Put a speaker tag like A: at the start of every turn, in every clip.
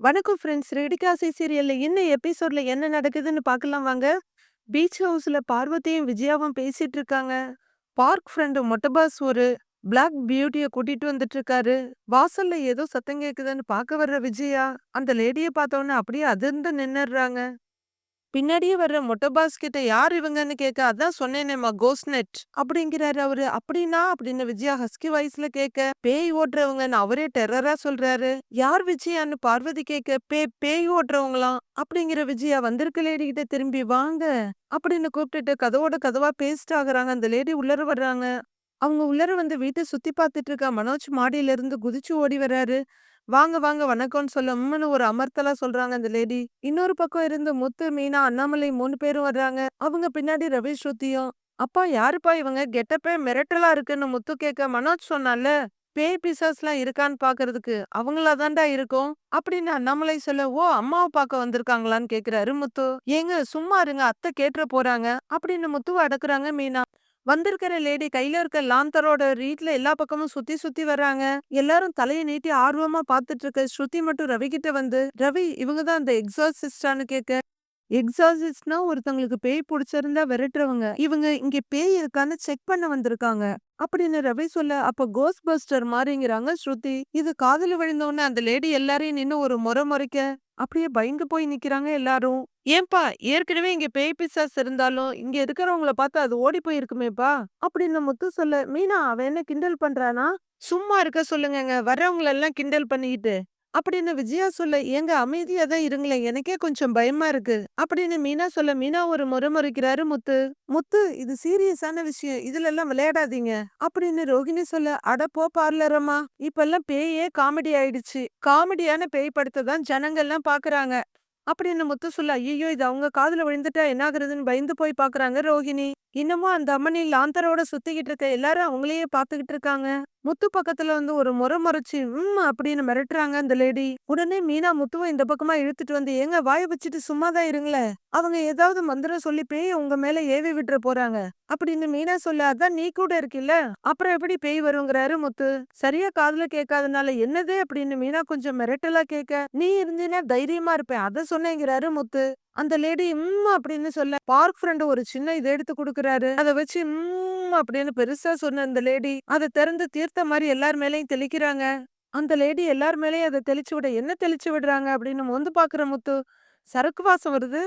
A: வணக்கம் ஃப்ரெண்ட்ஸ். ரெடிகாசி சீரியல்ல என்ன எபிசோட்ல என்ன நடக்குதுன்னு பார்க்கலாம் வாங்க. பீச் ஹவுஸ்ல பார்வதியும் விஜயாவும் பேசிட்டு இருக்காங்க. பார்க் ஃப்ரெண்டு மொட்டை பாஸ் ஒரு பிளாக் பியூட்டிய கூட்டிட்டு வந்துட்டு இருக்காரு. வாசல்ல ஏதோ சத்தம் கேக்குதுன்னு பார்க்க வர்ற விஜயா அந்த லேடிய பார்த்தோன்னே அப்படியே அதிர்ந்து நின்னுடுறாங்க. பின்னாடியே வர்ற மொட்டை பாஸ் கிட்ட யார் இவங்கன்னு கேட்க, அதான் சொன்னேனேம்மா கோஸ்ட்நெட் அப்படிங்கிறாரு அவரு. அப்படின்னா அப்படின்னு விஜயா ஹஸ்கி வாய்ஸ்ல கேட்க, பேய் ஓட்டுறவங்கன்னு அவரே டெரரா சொல்றாரு. யார் விஜயான்னு பார்வதி கேட்க, பேய் ஓட்டுறவங்களாம் அப்படிங்கிற விஜயா வந்திருக்க லேடி கிட்ட திரும்பி வாங்க அப்படின்னு கூப்பிட்டுட்டு கதவோட கதவா பேஸ்ட் ஆகுறாங்க. அந்த லேடி உள்ளர வர்றாங்க. அவங்க உள்ளர வந்து வீட்டை சுத்தி பார்த்துட்டு இருக்க மனோஜ் மாடியில இருந்து குதிச்சு ஓடி வர்றாரு. வாங்க வாங்க வணக்கம்னு சொல்ல உம்முன்னு ஒரு அமர்த்தலா சொல்றாங்க அந்த லேடி. இன்னொரு பக்கம் இருந்து முத்து, மீனா, அண்ணாமலை 3 பேரும் வர்றாங்க. அவங்க பின்னாடி ரவி ஸ்ருதியும். அப்பா யாருப்பா இவங்க? கெட்டப்பே மிரட்டலா இருக்குன்னு முத்து கேட்க, மனோஜ் சொன்னான்ல பேய் பிசாஸ்லாம் இருக்கான்னு பாக்குறதுக்கு அவங்களா தான்டா இருக்கும் அப்படின்னு அண்ணாமலை சொல்ல, ஓ அம்மாவை பார்க்க வந்திருக்காங்களான்னு கேக்குறாரு முத்து. ஏங்க சும்மா இருங்க, அத்தை கேட்டுற போறாங்க அப்படின்னு முத்துவை அடக்குறாங்க மீனா. வந்திருக்கிற லேடி கையில இருக்க லாந்தரோட வீட்ல எல்லா பக்கமும் சுத்தி சுத்தி வர்றாங்க. எல்லாரும் தலையை நீட்டி ஆர்வமா பார்த்துட்டு இருக்க ஸ்ருதி மட்டும் ரவி கிட்ட வந்து, ரவி இவங்க தான் அந்த எக்ஸாசிஸ்டான்னு கேட்க, எக்ஸாசிஸ்ட்னா ஒருத்தங்களுக்கு பேய் பிடிச்சிருந்தா விரட்டுறவங்க. இவங்க இங்க பேய் இருக்கான்னு செக் பண்ண வந்திருக்காங்க அப்படின்னு ரவி சொல்ல, அப்ப கோஸ்ட் பஸ்டர் மாறிங்கிறாங்க ஸ்ருதி. இது காதுல விழுந்த உடனே அந்த லேடி எல்லாரையும் நின்னு ஒரு முறை முறைக்க அப்படியே பயந்து போய் நிக்கிறாங்க எல்லாரும். ஏன்பா ஏற்கனவே இங்க பேய் பிசாசு இருந்தாலும் இங்க இருக்கிறவங்கள பார்த்து அது ஓடி போயிருக்குமேப்பா அப்படின்னு முத்து சொல்ல, மீனா அவன் என்ன கிண்டல் பண்றானா? சும்மா இருக்க சொல்லுங்கங்க, வர்றவங்கள எல்லாம் கிண்டல் பண்ணிக்கிட்டு அப்படின்னு விஜயா சொல்ல, ஏங்க அமைதியா தான் இருங்களேன், எனக்கே கொஞ்சம் பயமா இருக்கு அப்படின்னு மீனா சொல்ல, மீனா ஒரு முறைக்கிறாரு முத்து. முத்து இது சீரியஸான விஷயம், இதுல எல்லாம் விளையாடாதீங்க அப்படின்னு ரோகிணி சொல்ல, அட போ பார்லரம்மா, இப்பெல்லாம் பேயே காமெடி ஆயிடுச்சு, காமெடியான பேய் படத்தை தான் ஜனங்கள்லாம் பாக்குறாங்க அப்படின்னு முத்து சொல்ல, ஐயோ இது அவங்க காதுல விழுந்துட்டா என்ன ஆகுறதுன்னு பயந்து போய் பாக்குறாங்க ரோகிணி. இன்னமும் அந்த அம்மனி லாந்தரோட சுத்திக்கிட்டு இருக்க எல்லாரும் அவங்களையே பாத்துக்கிட்டு இருக்காங்க. முத்து பக்கத்துல வந்து ஒரு முறைச்சு அப்படின்னு மிரட்டுறாங்க அந்த லேடி. உடனே மீனா முத்துவை இந்த பக்கமா இழுத்துட்டு வந்து, ஏங்க வாய வச்சுட்டு சும்மாதான் இருங்களேன், அவங்க ஏதாவது மந்திரம் சொல்லி பேய் உங்க மேல ஏவி விட்டுற போறாங்க அப்படின்னு மீனா சொல்ல, அதான் நீ கூட இருக்கில்ல அப்புறம் எப்படி பேய் வருங்கிறாரு முத்து. சரியா காதுல கேட்காதனால என்னது அப்படின்னு மீனா கொஞ்சம் மிரட்டலா கேட்க, நீ இருந்தீன்னா தைரியமா இருப்பேன் அத சொன்னேங்கிறாரு முத்து. அந்த லேடி அப்படின்னு சொல்ல, பார்க் ஃப்ரெண்ட் ஒரு சின்ன இதை எடுத்து கொடுக்கறாரு. அதை வச்சு அப்படின்னு பெருசா சொன்ன அந்த லேடி அதை திறந்து தீர்த்த மாதிரி எல்லார் மேலயும் தெளிக்கிறாங்க. அந்த லேடி எல்லார் மேலயும் அதை தெளிச்சு விட, என்ன தெளிச்சு விடுறாங்க அப்படின்னு மொந்து பாக்குற முத்து. சரக்கு வாசம் வருது.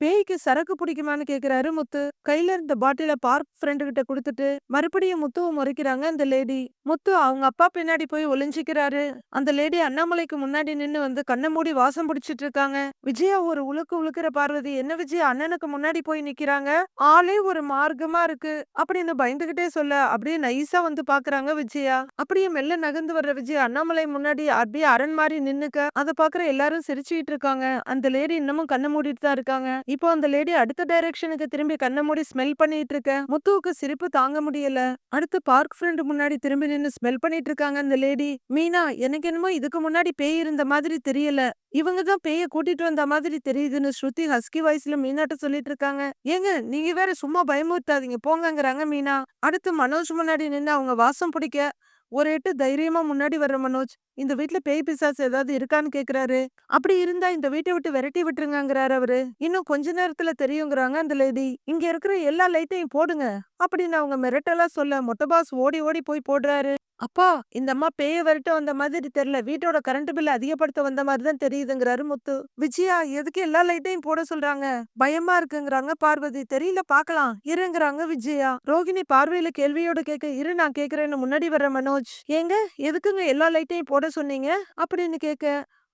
A: பேய்க்கு சரக்கு பிடிக்குமான்னு கேக்குறாரு முத்து. கையில இருந்த பாட்டில பார்க் ஃப்ரெண்டு கிட்ட கொடுத்துட்டு மறுபடியும் முத்துவை முறைக்கிறாங்க அந்த லேடி. முத்து அவங்க அப்பா பின்னாடி போய் ஒளிஞ்சிக்கிறாரு. அந்த லேடி அண்ணாமலைக்கு முன்னாடி நின்னு வந்து கண்ணை மூடி வாசம் பிடிச்சிட்டு இருக்காங்க. விஜயா ஒரு உழுக்கு உழுக்கிற பார்வதி, என்ன விஜயா அண்ணனுக்கு முன்னாடி போய் நிக்கிறாங்க, ஆளே ஒரு மார்க்கமா இருக்கு அப்படின்னு பயந்துகிட்டே சொல்ல, அப்படியே நைஸா வந்து பாக்குறாங்க விஜயா. அப்படியே மெல்ல நகர்ந்து வர்ற விஜயா அண்ணாமலை முன்னாடி அப்படியே அரண் மாதிரி நின்னுக்க அதை பாக்குற எல்லாரும் சிரிச்சுக்கிட்டு இருக்காங்க. அந்த லேடி இன்னமும் கண்ணை மூடிட்டு தான் இருக்காங்க. இப்போ அந்த லேடி அடுத்த டைரக்ஷனுக்கு திரும்பி கண்ண மூடி ஸ்மெல் பண்ணிட்டு இருக்க முத்துவுக்கு சிரிப்பு தாங்க முடியல. அடுத்து பார்க் ஃப்ரெண்ட் முன்னாடி திரும்பி நின்னு ஸ்மெல் பண்ணிட்டு இருக்காங்க அந்த லேடி. மீனா எனக்கு என்னமோ இதுக்கு முன்னாடி பேய் இருந்த மாதிரி தெரியல, இவங்க தான் பேய கூட்டிட்டு வந்த மாதிரி தெரியுதுன்னு ஸ்ருதி ஹஸ்கி வாய்ஸ்ல மீனாட்ட சொல்லிட்டு இருக்காங்க. ஏங்க நீங்க வேற சும்மா பயமுறுத்தாதீங்க போங்கங்கறாங்க மீனா. அடுத்து மனோஜ் முன்னாடி நின்னு அவங்க வாசம் பிடிக்க ஒரு எட்டு தைரியமா முன்னாடி வர்ற மனோஜ், இந்த வீட்ல பேய் பிசாசு ஏதாவது இருக்கான்னு கேக்குறாரு. அப்படி இருந்தா இந்த வீட்டை விட்டு விரட்டி விட்டுருங்கங்கிறாரு அவரு. இன்னும் கொஞ்ச நேரத்துல தெரியுங்கிறாங்க அந்த லேடி. இங்க இருக்கிற எல்லா லைட்டையும் போடுங்க அப்படின்னு அவங்க மிரட்டலா சொல்ல, மொட்டை பாஸ் ஓடி ஓடி போய் போடுறாரு. அப்பா இந்த அம்மா பேய விரட்ட வந்த மாதிரி தெரியல, வீட்டோட கரண்ட் பில் அதிகப்படுத்த வந்த மாதிரி தான் தெரியுதுங்கிறாரு முத்து. விஜயா எதுக்கு எல்லா லைட்டையும் போட சொல்றாங்க, பயமா இருக்குங்கிறாங்க பார்வதி. தெரியல பாக்கலாம் இருங்கிறாங்க விஜயா. ரோகிணி பார்வையில கேள்வியோட கேட்க, இரு நான் கேக்குறேன்னு முன்னாடி வர்ற மனோஜ், ஏங்க எதுக்குங்க எல்லா லைட்டையும் போட சொன்னீங்க அப்படின்னு கேட்க,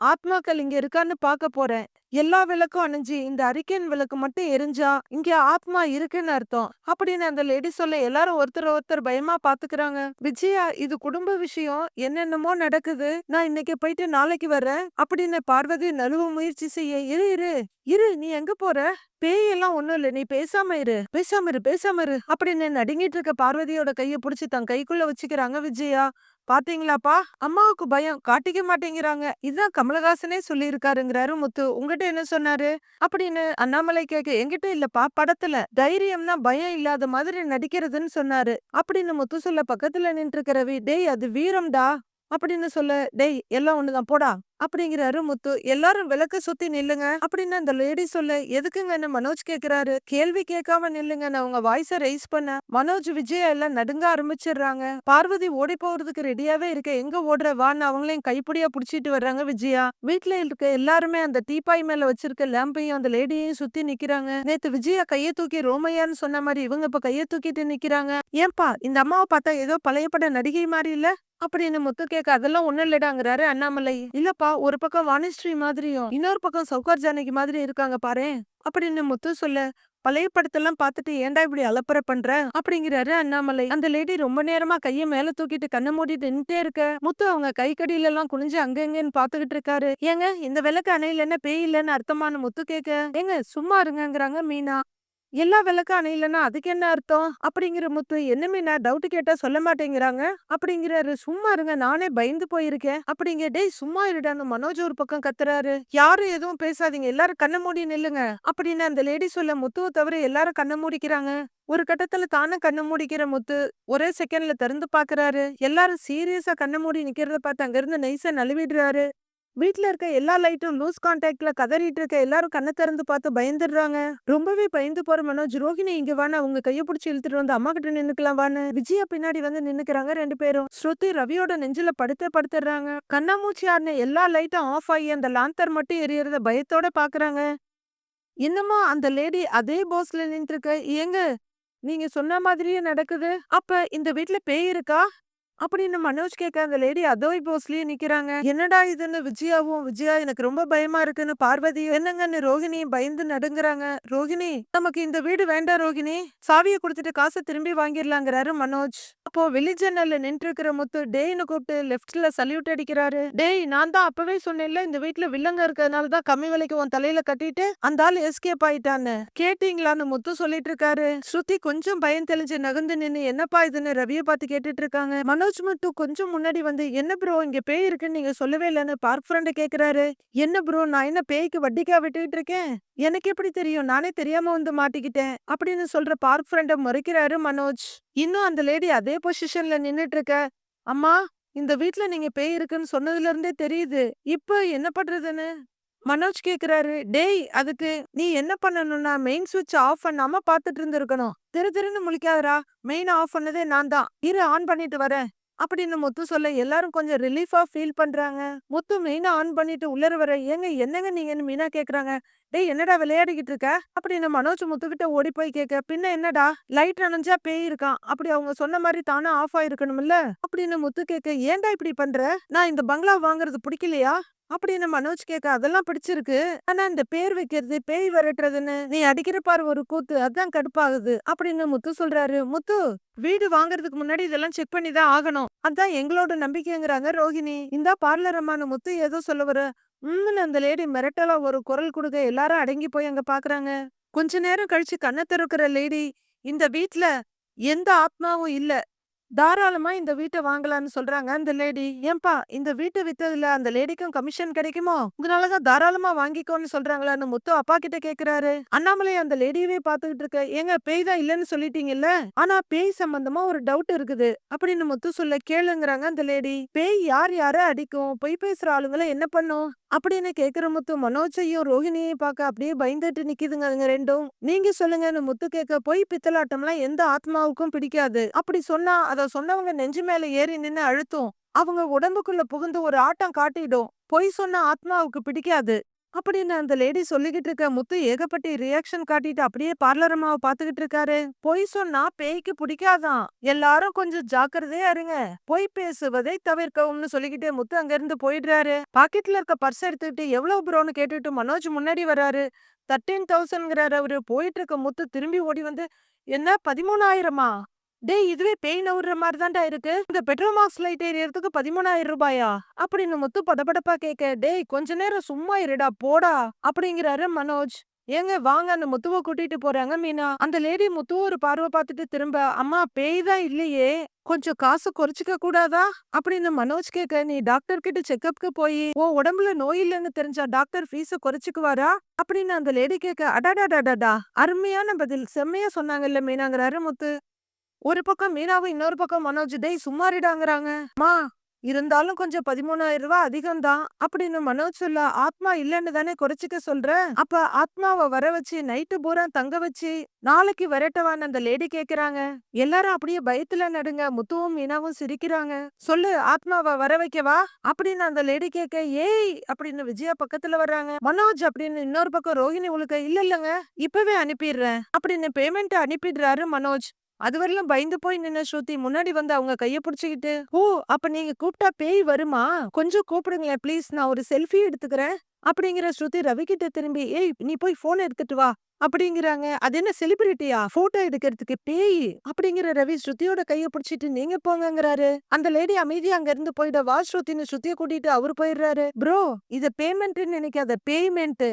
A: ஆத்மாக்கள் இங்க இருக்கான்னு பாக்க போறேன், எல்லா விளக்கும் அணைஞ்சு இந்த அரிக்கன் விளக்கு மட்டும் எரிஞ்சா இங்க ஆத்மா இருக்குன்னு அர்த்தம் அப்படின்னு அந்த லேடி சொல்ல, எல்லாரும் ஒருத்தர் ஒருத்தர் பயமா பாத்துக்கிறாங்க. விஜயா இது குடும்ப விஷயம், என்னென்னமோ நடக்குது, நான் இன்னைக்கு போயிட்டு நாளைக்கு வர்றேன் அப்படின்னு பார்வதி நழுவ முயற்சி செய்ய, இரு இரு இரு நீ எங்க போற, பேய் எல்லாம் ஒண்ணும் இல்ல, நீ பேசாம இரு பேசாம இரு பேசாம இரு அப்படின்னு நடுங்கிட்டு இருக்க பார்வதியோட கைய புடிச்சு தன் கைக்குள்ள வச்சுக்கிறாங்க விஜயா. பாத்தீங்களாப்பா அம்மாவுக்கு பயம் காட்டிக்க மாட்டேங்கிறாங்க, இதுதான் கமலஹாசனே சொல்லி இருக்காருங்கிறாரு முத்து. உங்ககிட்ட என்ன சொன்னாரு அப்படின்னு அண்ணாமலை கேட்க, என்கிட்ட இல்லப்பா படத்துல தைரியம்னா பயம் இல்லாத மாதிரி நடிக்கிறதுன்னு சொன்னாரு அப்படின்னு முத்து சொல்ல, பக்கத்துல நின்று இருக்கிற டேய் அது வீரம்டா அப்படின்னு சொல்ல, "டேய் எல்லாம் ஒண்ணுதான் போடா" அப்படிங்கிறாரு முத்து. எல்லாரும் விளக்க சுத்தி நில்லுங்க அப்படின்னு அந்த லேடி சொல்ல, எதுக்குங்கன்னு மனோஜ் கேக்குறாரு. கேள்வி கேட்காம நில்லுங்கன்னு அவங்க வாய்ஸ ரைஸ் பண்ண, மனோஜ், விஜயா எல்லாம் நடுங்க ஆரம்பிச்சிடுறாங்க. பார்வதி ஓடி போறதுக்கு ரெடியாவே இருக்க, எங்க ஓடுற வான்னு அவங்களையும் கைப்பிடியா புடிச்சிட்டு வர்றாங்க விஜயா. வீட்ல இருக்க எல்லாருமே அந்த டீப்பாய் மேல வச்சிருக்க லேம்பையும் அந்த லேடியையும் சுத்தி நிக்கிறாங்க. நேத்து விஜயா கைய தூக்கி ரோமையான்னு சொன்ன மாதிரி இவங்க இப்ப கைய தூக்கிட்டு நிக்கிறாங்க. ஏன்பா இந்த அம்மாவை பார்த்தா ஏதோ பழைய பட நடிகை மாதிரி இல்ல அப்படின்னு முத்து கேட்க, அதெல்லாம் ஒண்ணும் இல்லடாங்கிறாரு அண்ணாமலை. இல்லப்பா, ஒரு பக்கம் வாணிஸ்ரீ மாதிரியும் இன்னொரு பக்கம் சௌகார் ஜானகி மாதிரி இருக்காங்க பாரேன் அப்படின்னு முத்து சொல்ல, பழைய படத்தெல்லாம் பார்த்துட்டு ஏன்டா இப்படி அலப்பற பண்ற அப்படிங்கிறாரு அண்ணாமலை. அந்த லேடி ரொம்ப நேரமா கைய மேல தூக்கிட்டு கண்ணை மூடிட்டு நின்னுட்டே இருக்க, முத்து அவங்க கை கடியில எல்லாம் குனிஞ்சு அங்க எங்கன்னு பாத்துக்கிட்டு இருக்காரு. ஏங்க இந்த விளக்கு அணையிலன்னா பேய் இல்லன்னு அர்த்தமான முத்து கேட்க, ஏங்க சும்மா இருங்கங்கிறாங்க மீனா. எல்லா விளக்கும் அணையிலன்னா அதுக்கு என்ன அர்த்தம் அப்படிங்கிற முத்து, என்ன மீனா டவுட் கேட்டா சொல்ல மாட்டேங்கிறாங்க அப்படிங்கிறாரு. சும்மா இருங்க, நானே பயந்து போயிருக்கேன் அப்படிங்க. டேய் சும்மா இருடான்னு மனோஜ் ஒரு பக்கம் கத்துறாரு. யாரும் எதுவும் பேசாதீங்க, எல்லாரும் கண்ணை மூடி நில்லுங்க அப்படின்னு அந்த லேடி சொல்ல, முத்துவை தவிர எல்லாரும் கண்ணை மூடிக்கிறாங்க. ஒரு கட்டத்துல தானே கண்ணை மூடிக்கிற முத்து ஒரே செகண்ட்ல திறந்து பாக்குறாரு. எல்லாரும் சீரியஸா கண்ணை மூடி நிக்கிறத பார்த்து அங்கிருந்து நைஸா நழுவிடுறாரு. வீட்ல இருக்க எல்லா லைட்டும் லூஸ் கான்டாக்ட்ல கதறிட்டு இருக்க, எல்லாரும் கண்ணை திறந்து பார்த்து பயந்துடுறாங்க. ரொம்பவே பயந்து போற மனோஜ், ரோகிணி இங்க வான்னு அவங்க கைய பிடிச்சி இழுத்துட்டு வந்து அம்மா கிட்ட நின்னுக்கலாம் வான்னு விஜயா பின்னாடி வந்து நின்னுக்கிறாங்க ரெண்டு பேரும். ஸ்ருதி ரவியோட நெஞ்சில படுத்துறாங்க. கண்ணாமூச்சி ஆடின எல்லா லைட்டும் ஆஃப் ஆகி அந்த லாந்தர் மட்டும் எரியறத பயத்தோட பாக்குறாங்க. இன்னமும் அந்த லேடி அதே போஸ்ல நின்று இருக்க. ஏங்க நீங்க சொன்ன மாதிரியே நடக்குது, அப்ப இந்த வீட்ல பேய் இருக்கா அப்படின்னு மனோஜ் கேட்க, அந்த லேடி அதோ போஸ்லயே நிக்கிறாங்க. என்னடா இதுன்னு விஜயா எனக்கு ரொம்ப பயமா இருக்குன்னு பார்வதி, என்னங்கன்னு ரோகிணியும் பயந்து நடுங்குறாங்க. ரோகிணி, நமக்கு இந்த வீடு வேண்டாம் ரோகிணி, சாவியை கொடுத்துட்டு காசை திரும்பி வாங்கிடலாங்கிறாரு மனோஜ். அப்போ வெளிஜன்னல்ல நின்று இருக்கிற முத்து டேய்னு கூப்பிட்டு லெப்ட்ல சல்யூட் அடிக்கிறாரு. டேய், நான் தான் அப்பவே சொன்னேன்ல இந்த வீட்டுல வில்லங்க இருக்கிறதுனாலதான் கம்மி விலைக்கு உன் தலையில கட்டிட்டு அந்த ஆள் எஸ்கேப் ஆயிட்டான்னு, கேட்டீங்களான்னு முத்து சொல்லிட்டு இருக்காரு. ஸ்ருதி கொஞ்சம் பயம் தெளிஞ்சு நகர்ந்து நின்னு என்னப்பா இதுன்னு ரவியை பார்த்து கேட்டுட்டு இருக்காங்க. மனோஜ் மட்டும் கொஞ்சம் முன்னாடி வந்து, என்ன ப்ரோ இங்க பேய் இருக்குன்னு நீங்க சொல்லவே இல்லன்னு பார்க் ஃப்ரெண்ட் கேக்குறாரு. என்ன ப்ரோ, நான் என்ன பேய்க்கு வட்டிக்கா விட்டுட்டு இருக்கேன், எனக்கு எப்படி தெரியும், நானே தெரியாம வந்து மாட்டிக்கிட்டேன் அப்படின்னு சொல்ற பார்க் ஃப்ரெண்ட முறைக்கிறாரு மனோஜ். இன்னும் அந்த லேடி அதே பொசிஷன்ல நின்னுட்டு இருக்க. அம்மா, இந்த வீட்ல நீங்க பேய் இருக்குன்னு சொன்னதுல இருந்தே தெரியுது, இப்ப என்ன பண்றதுன்னு மனோஜ் கேக்குறாரு. டேய், அதுக்கு நீ என்ன பண்ணணும்னா மெயின் சுவிட்ச் ஆஃப் பண்ணாம பாத்துட்டு இருந்திருக்கணும். திருன்னு முழிக்காதரா, மெயின் ஆஃப் பண்ணதே நான் தான், இரு ஆன் பண்ணிட்டு வரேன் அப்படின்னு முத்து சொல்ல, எல்லாரும் கொஞ்சம் ரிலீஃபா ஃபீல் பண்றாங்க. முத்து மெயினா ஆன் பண்ணிட்டு உள்ளர வர, ஏங்க என்னங்க நீங்கன்னு மீனா கேக்குறாங்க. டேய் என்னடா விளையாடிக்கிட்டு இருக்க அப்படின்னு மனோஜ் முத்துக்கிட்ட ஓடி போய் கேட்க, பின்ன என்னடா லைட் அணைஞ்சா பேய் இருக்கான், அப்படி அவங்க சொன்ன மாதிரி தானே ஆஃப் ஆயிருக்கணும்ல அப்படின்னு முத்து கேட்க, ஏன்டா இப்படி பண்ற, நான் இந்த பங்களா வாங்குறது பிடிக்கலையா அப்படின்னு மனோஜ் கேட்க, அதெல்லாம் பிடிச்சிருக்கு, ஆனா இந்த பேர் வைக்கிறது பேய் விரட்டுறதுன்னு நீ அடிக்கிற பாரு ஒரு கூத்து, அதான் கடுப்பாகுது அப்படின்னு முத்து சொல்றாரு. முத்து, வீடு வாங்குறதுக்கு முன்னாடி இதெல்லாம் செக் பண்ணி தான் ஆகணும், அதான் எங்களோட நம்பிக்கைங்கிறாங்க ரோகிணி. இந்த பார்லர் அம்மான முத்து ஏதோ சொல்ல வர, அந்த லேடி மிரட்டலா ஒரு குரல் கொடுக்க எல்லாரும் அடங்கி போய் அங்க பாக்குறாங்க. கொஞ்ச நேரம் கழிச்சு கண்ணை திறக்கிற லேடி, இந்த வீட்ல எந்த ஆத்மாவும் இல்ல, தாராளமா இந்த வீட்டை வாங்கலாம்னு சொல்றாங்க அந்த லேடி. ஏன்பா இந்த வீட்டை வித்ததுல அந்த லேடிக்கும் கமிஷன் கிடைக்குமோ, இதனாலதான் தாராளமா வாங்கிக்கோன்னு சொல்றாங்களான்னு முத்து அப்பா கிட்ட கேக்குறாரு. அண்ணாமலை அந்த லேடியவே பாத்துக்கிட்டு இருக்க, ஏங்க பேய் தான் இல்லன்னு சொல்லிட்டீங்கல்ல, ஆனா பேய் சம்பந்தமா ஒரு டவுட் இருக்குது அப்படின்னு முத்து சொல்ல, கேளுங்கிறாங்க அந்த லேடி. பேய் யார் யார அடிக்கும், பொய் பேசுற ஆளுங்களை என்ன பண்ணும் அப்படின்னு கேக்குற முத்து மனோஜையும் ரோஹிணியையும் பார்க்க அப்படியே பயந்துட்டு நிக்குதுங்க அதுங்க ரெண்டும். நீங்க சொல்லுங்கன்னு முத்து கேட்க, பொய் பித்தலாட்டம்லாம் எந்த ஆத்மாவுக்கும் பிடிக்காது, அப்படி சொன்னா அத சொன்னவங்க நெஞ்சு மேல ஏறி நின்னு அழுத்தும், அவங்க உடம்புக்குள்ள புகுந்து ஒரு ஆட்டம் காட்டிடும், பொய் சொன்ன ஆத்மாவுக்கு பிடிக்காது அப்படின்னு அந்த லேடி சொல்லிக்கிட்டு இருக்க. முத்து ஏகப்பட்ட ரியாக்ஷன் காட்டிட்டு அப்படியே பார்லர் அம்மாவை பாத்துக்கிட்டு இருக்காரு. பொய் சொன்னா பேய்க்கு பிடிக்காதான், எல்லாரும் கொஞ்சம் ஜாக்கிரதையா இருங்க, பொய் பேசுவதை தவிர்க்கவும்னு சொல்லிக்கிட்டு முத்து அங்க இருந்து போயிடுறாரு. பாக்கெட்ல இருக்க பர்ஸ் எடுத்துக்கிட்டு எவ்வளவு ப்ரோன்னு கேட்டுட்டு மனோஜ் முன்னாடி வராரு. 13,000ங்கிறாரு அவரு. போயிட்டு இருக்க முத்து திரும்பி ஓடி வந்து, என்ன 13,000மா, டேய் இதுவே பேய் நவுற மாதிரி தான்டா இருக்கு, இந்த பெட்ரோல் மார்க்ஸ் லைட் ஏறியறதுக்கு 13,000 ரூபாயா அப்படின்னு முத்து படபடப்பா கேட்க, டேய் கொஞ்ச நேரம் சும்மா இருடா போடா அப்படிங்கிறாரு மனோஜ். ஏங்க வாங்கன்னு முத்துவ கூட்டிட்டு போறாங்க மீனா. அந்த லேடி முத்துவ ஒரு பார்வை பார்த்துட்டு திரும்ப, அம்மா பேய் தான் இல்லையே, கொஞ்சம் காசு குறைச்சிக்க கூடாதா அப்படின்னு மனோஜ் கேட்க, நீ டாக்டர் கிட்ட செக்அப்க்கு போய் உன் உடம்புல நோய் இல்லைன்னு தெரிஞ்சா டாக்டர் ஃபீஸ குறைச்சிக்குவாரா அப்படின்னு அந்த லேடி கேட்க, அடாடாடாடா அருமையான பதில், செம்மையா சொன்னாங்கல்ல மீனாங்கிறாரு முத்து. ஒரு பக்கம் மீனாவும் இன்னொரு பக்கம் மனோஜ், டேய் சும்மாரிடாங்கிறாங்க. மா, இருந்தாலும் கொஞ்சம் 13,000 அதிகம் தான் அப்படின்னு மனோஜ் சொல்ல, ஆத்மா இல்லன்னு தானே குறைச்சுக்க சொல்ற? அப்ப ஆத்மாவ வர வச்சு நைட்டு பூரா தங்க வச்சு நாளைக்கு வரட்டவான்னு அந்த லேடி கேக்குறாங்க. எல்லாரும் அப்படியே பயத்துல நடுங்க. முத்துவும் மீனாவும் சிரிக்கிறாங்க. சொல்லு, ஆத்மாவ வர வைக்கவா அப்படின்னு அந்த லேடி கேட்க, ஏய் அப்படின்னு விஜயா பக்கத்துல வர்றாங்க. மனோஜ் அப்படின்னு இன்னொரு பக்கம் ரோஹிணி உழுக்க, இல்ல இல்லங்க இப்பவே அனுப்பிடுறேன் அப்படின்னு பேமெண்ட் அனுப்பிடுறாரு மனோஜ். அதுவரையிலும் பயந்து போய் நின்ன ஸ்ருதி முன்னாடி வந்து அவங்க கைய புடிச்சுக்கிட்டு, ஓ அப்ப நீங்க கூப்பிட்டா பேய் வருமா? கொஞ்சம் கூப்பிடுங்களேன் ப்ளீஸ், நான் ஒரு செல்ஃபி எடுத்துக்கிறேன் அப்படிங்கிற ஸ்ருதி ரவி கிட்ட திரும்பி, ஏய் நீ போய் போன் எடுத்துட்டு வா அப்படிங்கிறாங்க. அது என்ன செலிபிரிட்டியா போட்டோ எடுக்கிறதுக்கு பேய் அப்படிங்கிற ரவி ஸ்ருதியோட கைய பிடிச்சிட்டு நீங்க போங்கங்கிறாரு. அந்த லேடி அமைதியா அங்க இருந்து போயிட, வா ஸ்ருதின்னு ஸ்ருதிய கூட்டிட்டு அவரு போயிடுறாரு. ப்ரோ இத பேமெண்ட்னு நினைக்காத, பேய்மெண்ட்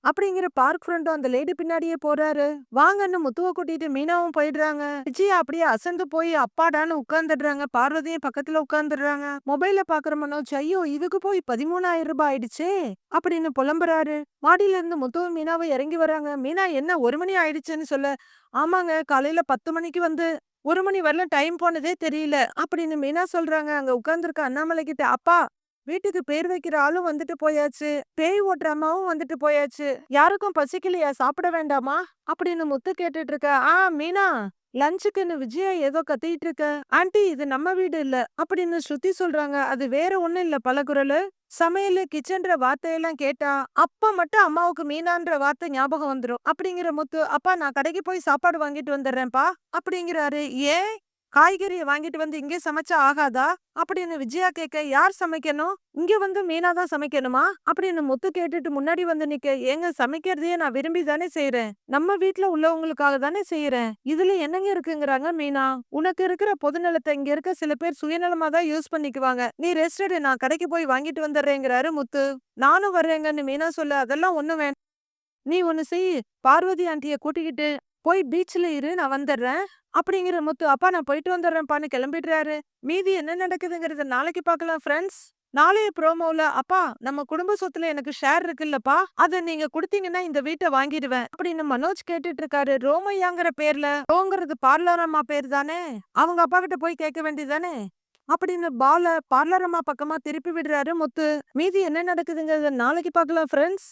A: அப்படிங்கிற பார்க் ஃப்ரெண்டும் அந்த லேடி பின்னாடியே போறாரு. வாங்கன்னு முத்துவ கூட்டிட்டு மீனாவும் போயிடுறாங்க. விஜயா அப்படியே அசந்து போய் அப்பாடான்னு உட்கார்ந்துடுறாங்க. பார்வதியும் பக்கத்துல உட்கார்ந்துடுறாங்க. மொபைல பாக்குற மனோஜ், ஐயோ இதுக்கு போய் 13,000 ஆயிடுச்சே அப்படின்னு புலம்புறாரு. மாடியில இருந்து முத்துவும் மீனாவும் இறங்கி வராங்க. மீனா என்ன 1 மணி ஆயிடுச்சுன்னு சொல்ல, ஆமாங்க காலையில 10 மணிக்கு வந்து 1 மணி வரல டைம் போனதே தெரியல அப்படின்னு மீனா சொல்றாங்க. அங்க உட்கார்ந்துருக்க அண்ணாமலை கிட்ட, அப்பா வீட்டுக்கு பேர் வைக்கிற ஆளும் வந்துட்டு போயாச்சு. பேய் ஓட்டுற அம்மாவும் வந்துட்டு போயாச்சு. யாருக்கும் பசிக்கலையா? சாப்பிட வேண்டாமா? அப்படின்னு முத்து கேட்டுட்டு இருக்க. மீனா லஞ்சுக்குன்னு விஜயா ஏதோ கத்திட்டு இருக்க. ஆன்ட்டி இது நம்ம வீடு இல்ல அப்படின்னு ஸ்ருதி சொல்றாங்க. அது வேற ஒண்ணும் இல்ல பலகுரலு. சமையலு கிச்சன்ற வார்த்தையெல்லாம் கேட்டா அப்ப மட்டும் அம்மாவுக்கு மீனான்ற வார்த்தை ஞாபகம் வந்துரும் அப்படிங்கிற முத்து, அப்பா நான் கடைக்கு போய் சாப்பாடு வாங்கிட்டு வந்துடுறேன்ப்பா அப்படிங்கிறாரு. ஏன் காய்கறிய வாங்கிட்டு வந்து இங்கே சமைச்சா ஆகாதா அப்படின்னு விஜயா கேட்க, யார் சமைக்கணும்? இங்க வந்து மீனா தான் சமைக்கணுமா அப்படின்னு முத்து கேட்டுட்டு முன்னாடி வந்து நிக்க, ஏங்க சமைக்கிறதையே நான் விரும்பி தானே செய்யறேன். நம்ம வீட்ல உள்ளவங்களுக்காக தானே செய்யறேன். இதுல என்னங்க இருக்குங்கிறாங்க மீனா. உனக்கு இருக்கிற பொதுநலத்தை இங்க இருக்க சில பேர் சுயநலமா தான் யூஸ் பண்ணிக்குவாங்க. நீ ரெஸ்ட் எடு, நான் கடைக்கு போய் வாங்கிட்டு வந்துடுறேங்கிறாரு முத்து. நானும் வர்றேங்கன்னு மீனா சொல்ல, அதெல்லாம் ஒண்ணும் வேண்டாம். நீ ஒண்ணு செய், பார்வதி ஆண்டிய கூட்டிக்கிட்டு போய் பீச்ல இரு, நான் வந்துடுறேன் அப்படிங்கிற முத்து. அப்பா நான் போயிட்டு வந்துடுறேன்ப்பான்னு கிளம்பிடுறாரு. மீதி என்ன நடக்குதுங்கிறத நாளைக்கு பார்க்கலாம் ஃப்ரெண்ட்ஸ். நாளைய ப்ரோமோல, அப்பா நம்ம குடும்ப சொத்துல எனக்கு ஷேர் இருக்குல்லப்பா, அத நீங்க குடுத்தீங்கன்னா இந்த வீட்டை வாங்கிடுவேன் அப்படின்னு மனோஜ் கேட்டுட்டு இருக்காரு. ரோமையாங்கிற பேர்ல, ரோங்கிறது பார்லரம்மா பேர் தானே, அவங்க அப்பா கிட்ட போய் கேட்க வேண்டியதானே அப்படின்னு பால பார்லரம்மா பக்கமா திருப்பி விடுறாரு முத்து. மீதி என்ன நடக்குதுங்கிறத நாளைக்கு பார்க்கலாம் ஃப்ரெண்ட்ஸ்.